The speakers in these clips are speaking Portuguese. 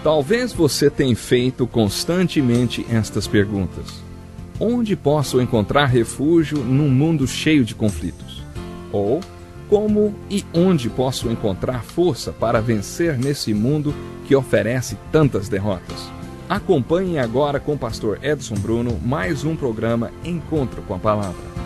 Talvez você tenha feito constantemente estas perguntas. Onde posso encontrar refúgio num mundo cheio de conflitos? Ou, como e onde posso encontrar força para vencer nesse mundo que oferece tantas derrotas? Acompanhe agora com o pastor Edson Bruno mais um programa Encontro com a Palavra.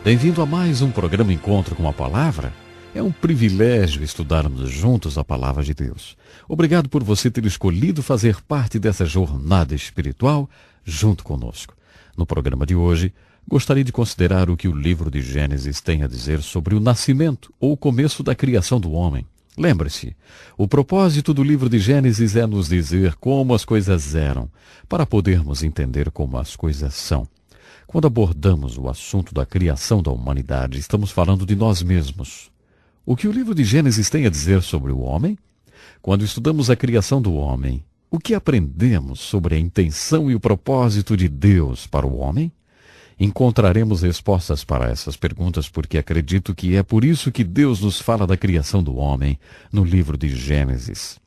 Bem-vindo a mais um programa Encontro com a Palavra. É um privilégio estudarmos juntos a Palavra de Deus. Obrigado por você ter escolhido fazer parte dessa jornada espiritual junto conosco. No programa de hoje, gostaria de considerar o que o livro de Gênesis tem a dizer sobre o nascimento ou o começo da criação do homem. Lembre-se, o propósito do livro de Gênesis é nos dizer como as coisas eram, para podermos entender como as coisas são. Quando abordamos o assunto da criação da humanidade, estamos falando de nós mesmos. O que o livro de Gênesis tem a dizer sobre o homem? Quando estudamos a criação do homem, o que aprendemos sobre a intenção e o propósito de Deus para o homem? Encontraremos respostas para essas perguntas porque acredito que é por isso que Deus nos fala da criação do homem no livro de Gênesis.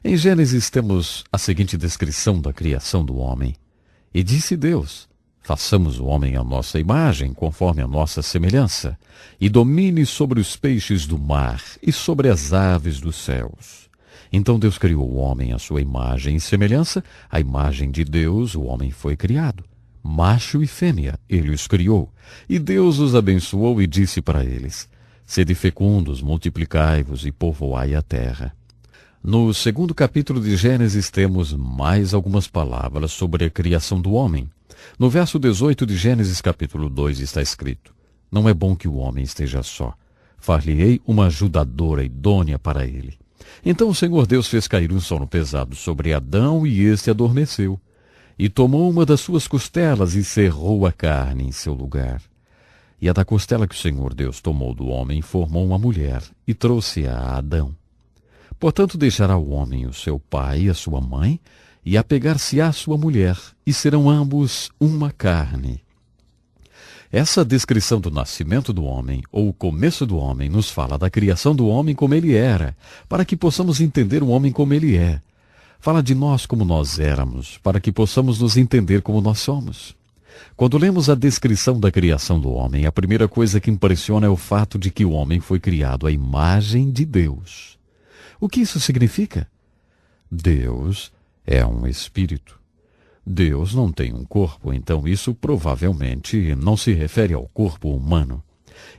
Em Gênesis temos a seguinte descrição da criação do homem. E disse Deus: façamos o homem à nossa imagem, conforme a nossa semelhança, e domine sobre os peixes do mar e sobre as aves dos céus. Então Deus criou o homem à sua imagem e semelhança, a imagem de Deus o homem foi criado. Macho e fêmea ele os criou, e Deus os abençoou e disse para eles: sede fecundos, multiplicai-vos e povoai a terra. No segundo capítulo de Gênesis temos mais algumas palavras sobre a criação do homem. No verso 18 de Gênesis capítulo 2 está escrito: não é bom que o homem esteja só. Far-lhe-ei uma ajudadora idônea para ele. Então o Senhor Deus fez cair um sono pesado sobre Adão e este adormeceu. E tomou uma das suas costelas e cerrou a carne em seu lugar. E a da costela que o Senhor Deus tomou do homem formou uma mulher e trouxe-a a Adão. Portanto deixará o homem o seu pai e a sua mãe, e apegar-se-á à sua mulher, e serão ambos uma carne. Essa descrição do nascimento do homem, ou o começo do homem, nos fala da criação do homem como ele era, para que possamos entender o homem como ele é. Fala de nós como nós éramos, para que possamos nos entender como nós somos. Quando lemos a descrição da criação do homem, a primeira coisa que impressiona é o fato de que o homem foi criado à imagem de Deus. O que isso significa? Deus é um espírito. Deus não tem um corpo, então isso provavelmente não se refere ao corpo humano.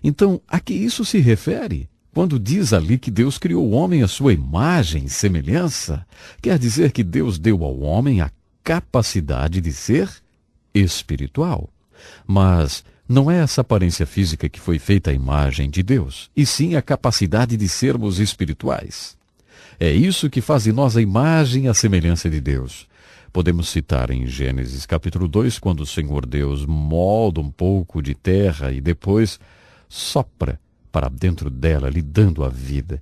Então, a que isso se refere? Quando diz ali que Deus criou o homem à sua imagem e semelhança, quer dizer que Deus deu ao homem a capacidade de ser espiritual. Mas não é essa aparência física que foi feita à imagem de Deus, e sim a capacidade de sermos espirituais. É isso que faz de nós a imagem e a semelhança de Deus. Podemos citar em Gênesis capítulo 2, quando o Senhor Deus molda um pouco de terra e depois sopra para dentro dela, lhe dando a vida.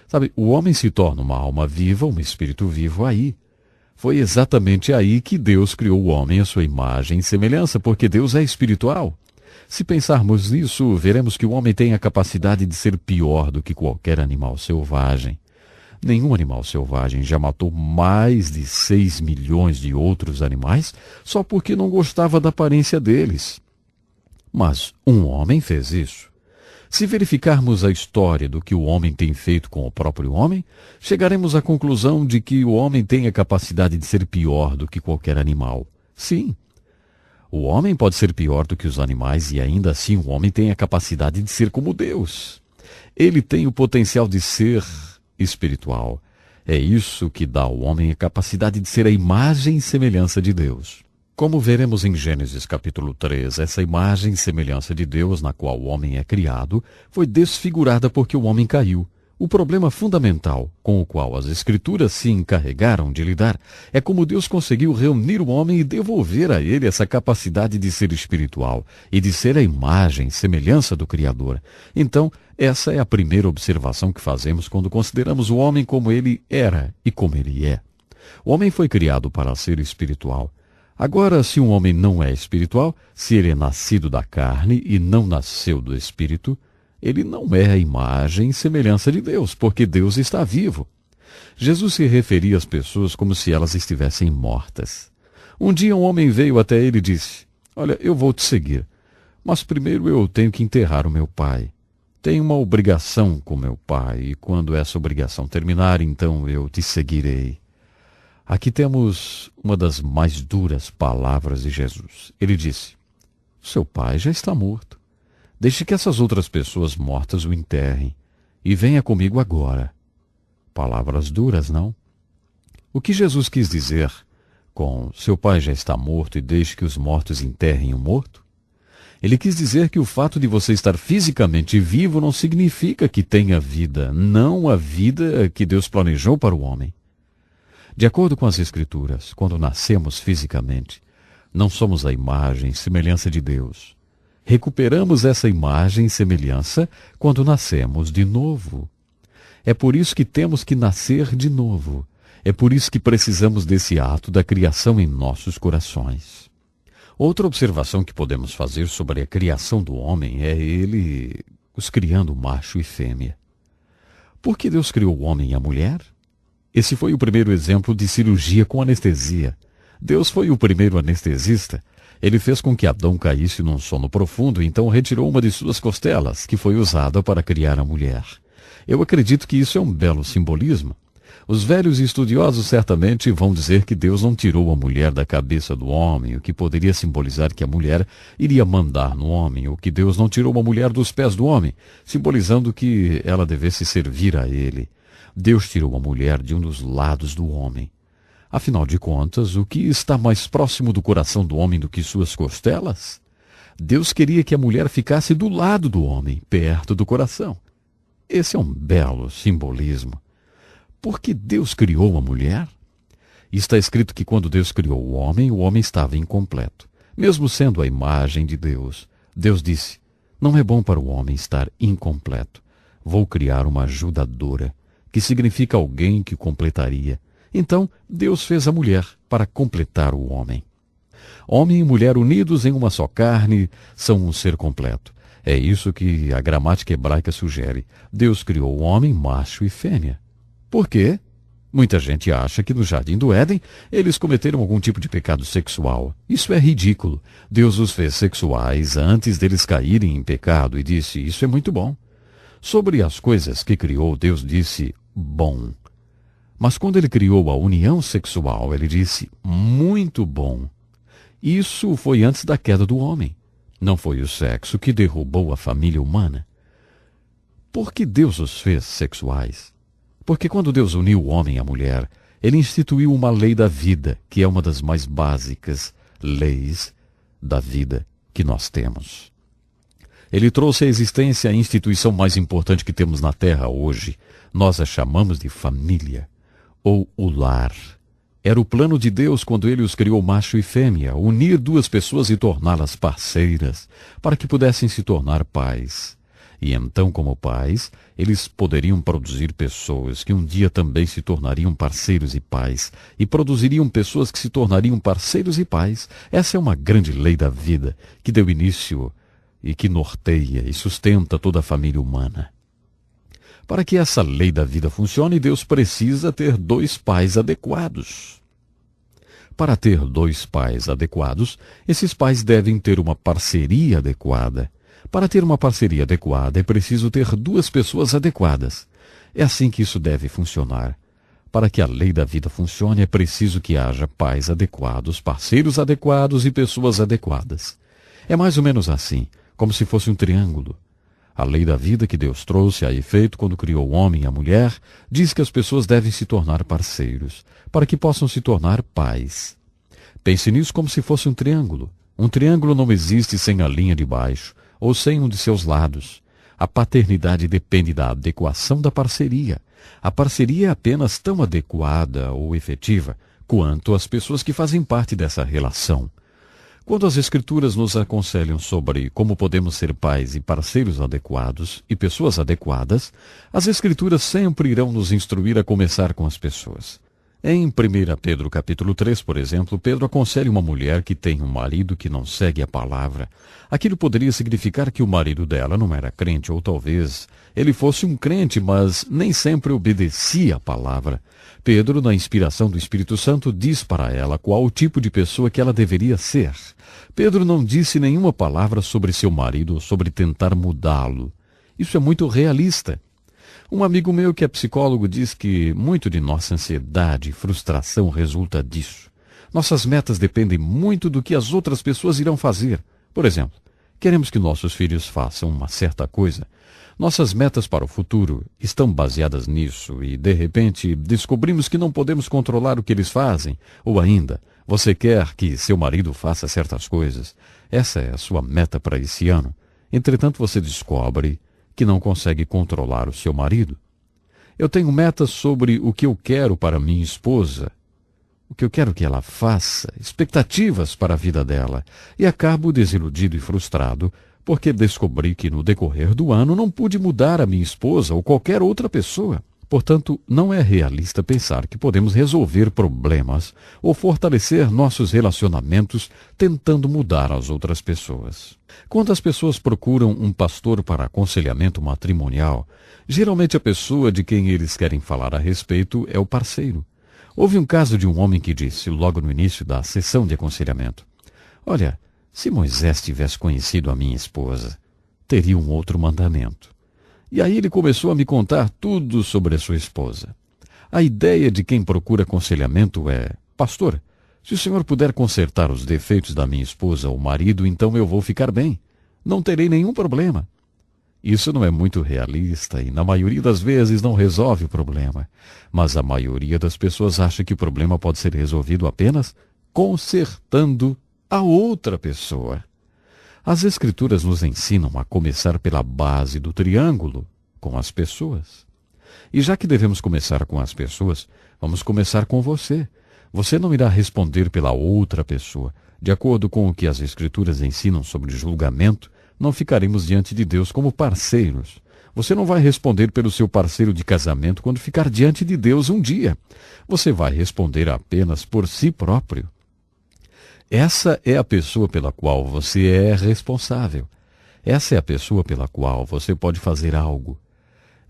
Sabe, o homem se torna uma alma viva, um espírito vivo aí. Foi exatamente aí que Deus criou o homem à sua imagem e semelhança, porque Deus é espiritual. Se pensarmos nisso, veremos que o homem tem a capacidade de ser pior do que qualquer animal selvagem. Nenhum animal selvagem já matou mais de 6 milhões de outros animais só porque não gostava da aparência deles. Mas um homem fez isso. Se verificarmos a história do que o homem tem feito com o próprio homem, chegaremos à conclusão de que o homem tem a capacidade de ser pior do que qualquer animal. Sim, o homem pode ser pior do que os animais e ainda assim o homem tem a capacidade de ser como Deus. Ele tem o potencial de ser espiritual. É isso que dá ao homem a capacidade de ser a imagem e semelhança de Deus. Como veremos em Gênesis capítulo 3, essa imagem e semelhança de Deus na qual o homem é criado foi desfigurada porque o homem caiu. O problema fundamental com o qual as Escrituras se encarregaram de lidar é como Deus conseguiu reunir o homem e devolver a ele essa capacidade de ser espiritual e de ser a imagem e semelhança do Criador. Então, essa é a primeira observação que fazemos quando consideramos o homem como ele era e como ele é. O homem foi criado para ser espiritual. Agora, se um homem não é espiritual, se ele é nascido da carne e não nasceu do Espírito, ele não é a imagem e semelhança de Deus, porque Deus está vivo. Jesus se referia às pessoas como se elas estivessem mortas. Um dia um homem veio até ele e disse: "Olha, eu vou te seguir, mas primeiro eu tenho que enterrar o meu pai. Tenho uma obrigação com meu pai, e quando essa obrigação terminar, então eu te seguirei." Aqui temos uma das mais duras palavras de Jesus. Ele disse: "Seu pai já está morto. Deixe que essas outras pessoas mortas o enterrem, e venha comigo agora." Palavras duras, não? O que Jesus quis dizer com "seu pai já está morto e deixe que os mortos enterrem o morto"? Ele quis dizer que o fato de você estar fisicamente vivo não significa que tenha vida, não a vida que Deus planejou para o homem. De acordo com as Escrituras, quando nascemos fisicamente, não somos a imagem e semelhança de Deus. Recuperamos essa imagem e semelhança quando nascemos de novo. É por isso que temos que nascer de novo. É por isso que precisamos desse ato da criação em nossos corações. Outra observação que podemos fazer sobre a criação do homem é ele os criando macho e fêmea. Por que Deus criou o homem e a mulher? Esse foi o primeiro exemplo de cirurgia com anestesia. Deus foi o primeiro anestesista. Ele fez com que Adão caísse num sono profundo e então retirou uma de suas costelas, que foi usada para criar a mulher. Eu acredito que isso é um belo simbolismo. Os velhos estudiosos certamente vão dizer que Deus não tirou a mulher da cabeça do homem, o que poderia simbolizar que a mulher iria mandar no homem, ou que Deus não tirou a mulher dos pés do homem, simbolizando que ela devesse servir a ele. Deus tirou a mulher de um dos lados do homem. Afinal de contas, o que está mais próximo do coração do homem do que suas costelas? Deus queria que a mulher ficasse do lado do homem, perto do coração. Esse é um belo simbolismo. Por que Deus criou a mulher? Está escrito que quando Deus criou o homem estava incompleto. Mesmo sendo a imagem de Deus, Deus disse: "Não é bom para o homem estar incompleto. Vou criar uma ajudadora", que significa alguém que completaria. Então, Deus fez a mulher para completar o homem. Homem e mulher unidos em uma só carne são um ser completo. É isso que a gramática hebraica sugere. Deus criou o homem macho e fêmea. Por quê? Muita gente acha que no Jardim do Éden eles cometeram algum tipo de pecado sexual. Isso é ridículo. Deus os fez sexuais antes deles caírem em pecado e disse: "Isso é muito bom." Sobre as coisas que criou, Deus disse: "bom." Mas quando ele criou a união sexual, ele disse: "muito bom." Isso foi antes da queda do homem. Não foi o sexo que derrubou a família humana. Por que Deus os fez sexuais? Porque quando Deus uniu o homem à mulher, ele instituiu uma lei da vida, que é uma das mais básicas leis da vida que nós temos. Ele trouxe à existência a instituição mais importante que temos na Terra hoje. Nós a chamamos de família, ou o lar. Era o plano de Deus quando ele os criou macho e fêmea, unir duas pessoas e torná-las parceiras, para que pudessem se tornar pais. E então, como pais, eles poderiam produzir pessoas que um dia também se tornariam parceiros e pais, e produziriam pessoas que se tornariam parceiros e pais. Essa é uma grande lei da vida, que deu início e que norteia e sustenta toda a família humana. Para que essa lei da vida funcione, Deus precisa ter dois pais adequados. Para ter dois pais adequados, esses pais devem ter uma parceria adequada. Para ter uma parceria adequada, é preciso ter duas pessoas adequadas. É assim que isso deve funcionar. Para que a lei da vida funcione, é preciso que haja pais adequados, parceiros adequados e pessoas adequadas. É mais ou menos assim, como se fosse um triângulo. A lei da vida que Deus trouxe a efeito quando criou o homem e a mulher diz que as pessoas devem se tornar parceiros, para que possam se tornar pais. Pense nisso como se fosse um triângulo. Um triângulo não existe sem a linha de baixo, ou sem um de seus lados. A paternidade depende da adequação da parceria. A parceria é apenas tão adequada ou efetiva quanto as pessoas que fazem parte dessa relação. Quando as Escrituras nos aconselham sobre como podemos ser pais e parceiros adequados e pessoas adequadas, as Escrituras sempre irão nos instruir a começar com as pessoas. Em 1 Pedro capítulo 3, por exemplo, Pedro aconselha uma mulher que tem um marido que não segue a palavra. Aquilo poderia significar que o marido dela não era crente, ou talvez ele fosse um crente, mas nem sempre obedecia a palavra. Pedro, na inspiração do Espírito Santo, diz para ela qual o tipo de pessoa que ela deveria ser. Pedro não disse nenhuma palavra sobre seu marido ou sobre tentar mudá-lo. Isso é muito realista. Um amigo meu que é psicólogo diz que muito de nossa ansiedade e frustração resulta disso. Nossas metas dependem muito do que as outras pessoas irão fazer. Por exemplo, queremos que nossos filhos façam uma certa coisa. Nossas metas para o futuro estão baseadas nisso e, de repente, descobrimos que não podemos controlar o que eles fazem. Ou ainda, você quer que seu marido faça certas coisas. Essa é a sua meta para esse ano. Entretanto, você descobre que não consegue controlar o seu marido. Eu tenho metas sobre o que eu quero para minha esposa, o que eu quero que ela faça, expectativas para a vida dela, e acabo desiludido e frustrado porque descobri que no decorrer do ano não pude mudar a minha esposa ou qualquer outra pessoa. Portanto, não é realista pensar que podemos resolver problemas ou fortalecer nossos relacionamentos tentando mudar as outras pessoas. Quando as pessoas procuram um pastor para aconselhamento matrimonial, geralmente a pessoa de quem eles querem falar a respeito é o parceiro. Houve um caso de um homem que disse, logo no início da sessão de aconselhamento: "Olha, se Moisés tivesse conhecido a minha esposa, teria um outro mandamento." E aí ele começou a me contar tudo sobre a sua esposa. A ideia de quem procura aconselhamento é: "Pastor, se o senhor puder consertar os defeitos da minha esposa ou marido, então eu vou ficar bem. Não terei nenhum problema." Isso não é muito realista e, na maioria das vezes, não resolve o problema. Mas a maioria das pessoas acha que o problema pode ser resolvido apenas consertando a outra pessoa. As Escrituras nos ensinam a começar pela base do triângulo, com as pessoas. E já que devemos começar com as pessoas, vamos começar com você. Você não irá responder pela outra pessoa. De acordo com o que as Escrituras ensinam sobre julgamento, não ficaremos diante de Deus como parceiros. Você não vai responder pelo seu parceiro de casamento quando ficar diante de Deus um dia. Você vai responder apenas por si próprio. Essa é a pessoa pela qual você é responsável. Essa é a pessoa pela qual você pode fazer algo.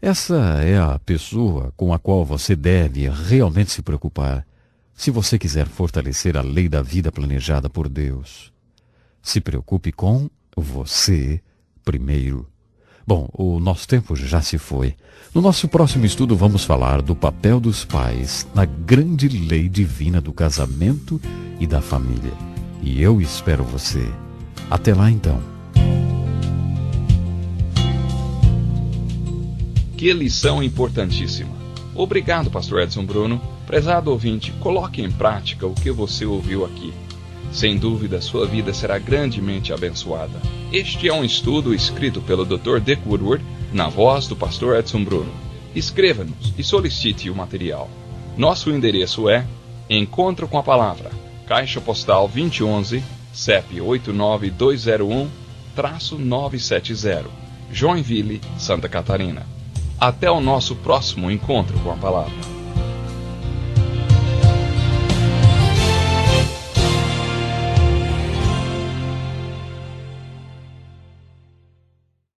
Essa é a pessoa com a qual você deve realmente se preocupar, se você quiser fortalecer a lei da vida planejada por Deus. Se preocupe com você primeiro. Bom, o nosso tempo já se foi. No nosso próximo estudo vamos falar do papel dos pais na grande lei divina do casamento e da família. E eu espero você. Até lá então. Que lição importantíssima. Obrigado, Pastor Edson Bruno. Prezado ouvinte, coloque em prática o que você ouviu aqui. Sem dúvida, sua vida será grandemente abençoada. Este é um estudo escrito pelo Dr. Dick Woodward, na voz do Pastor Edson Bruno. Escreva-nos e solicite o material. Nosso endereço é Encontro com a Palavra, Caixa Postal 2011, CEP 89201-970, Joinville, Santa Catarina. Até o nosso próximo Encontro com a Palavra.